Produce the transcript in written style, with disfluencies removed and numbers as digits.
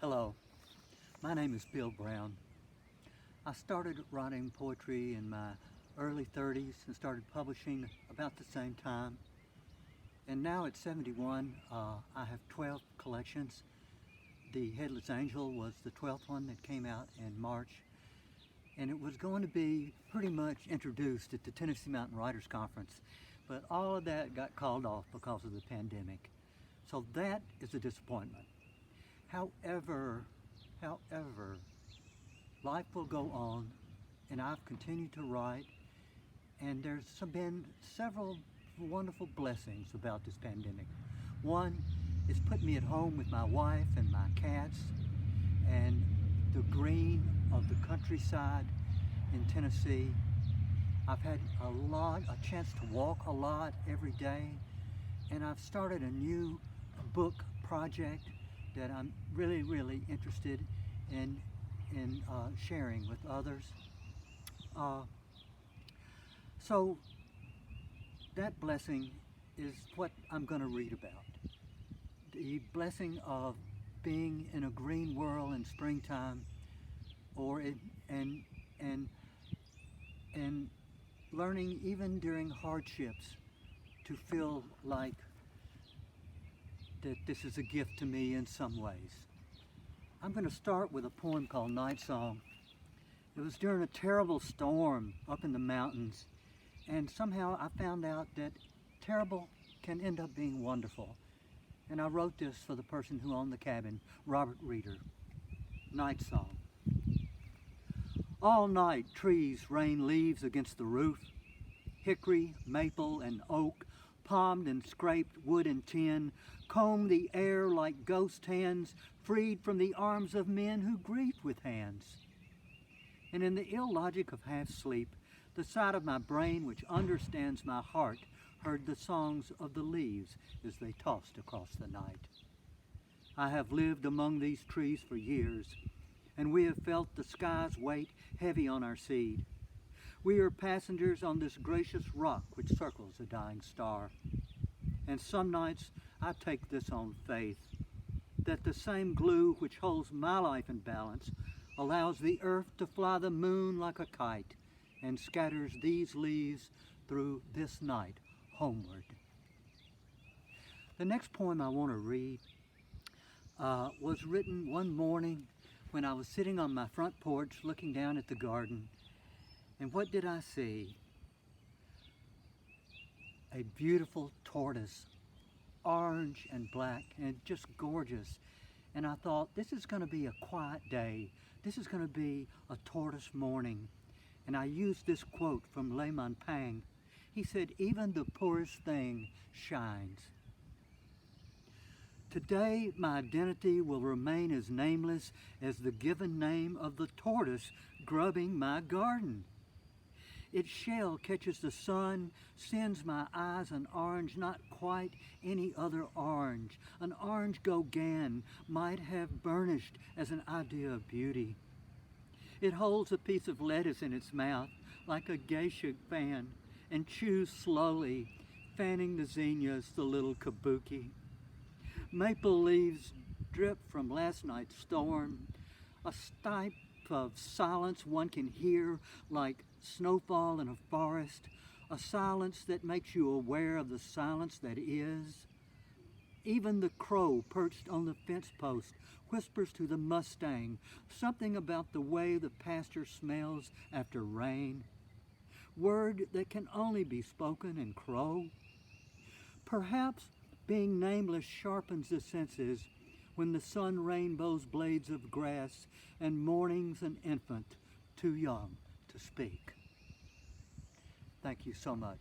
Hello, my name is Bill Brown. I started writing poetry in my early 30s and started publishing about the same time. And now at 71, I have 12 collections. The Headless Angel was the 12th one that came out in March. And it was going to be pretty much introduced at the Tennessee Mountain Writers Conference. But all of that got called off because of the pandemic. So that is a disappointment. However, life will go on, and I've continued to write, and there's been several wonderful blessings about this pandemic. One is put me at home with my wife and my cats, and the green of the countryside in Tennessee. I've had a chance to walk a lot every day, and I've started a new book project that I'm really interested in sharing with others. So that blessing is what I'm going to read about. The blessing of being in a green world in springtime, and learning even during hardships to feel like that this is a gift to me in some ways. I'm going to start with a poem called Night Song. It was during a terrible storm up in the mountains, and somehow I found out that terrible can end up being wonderful. And I wrote this for the person who owned the cabin, Robert Reeder. Night Song. All night trees rain leaves against the roof. Hickory, maple, and oak, palmed and scraped wood and tin, comb the air like ghost hands, freed from the arms of men who grieved with hands. And in the illogic of half sleep, the side of my brain which understands my heart heard the songs of the leaves as they tossed across the night. I have lived among these trees for years, and we have felt the sky's weight heavy on our seed. We are passengers on this gracious rock which circles a dying star. And some nights I take this on faith, that the same glue which holds my life in balance allows the earth to fly the moon like a kite and scatters these leaves through this night homeward. The next poem I want to read was written one morning when I was sitting on my front porch looking down at the garden. And what did I see? A beautiful tortoise, orange and black, and just gorgeous. And I thought, this is going to be a quiet day. This is going to be a tortoise morning. And I used this quote from Le Montagne. He said, even the poorest thing shines. Today, my identity will remain as nameless as the given name of the tortoise grubbing my garden. Its shell catches the sun, sends my eyes an orange, not quite any other orange. An orange Gauguin might have burnished as an idea of beauty. It holds a piece of lettuce in its mouth like a geisha fan and chews slowly, fanning the zinnias, the little kabuki. Maple leaves drip from last night's storm, a stipe of silence one can hear like snowfall in a forest, a silence that makes you aware of the silence that is. Even the crow perched on the fence post whispers to the mustang something about the way the pasture smells after rain. Word that can only be spoken in crow. Perhaps being nameless sharpens the senses when the sun rainbows blades of grass and morning's an infant too young to speak. Thank you so much.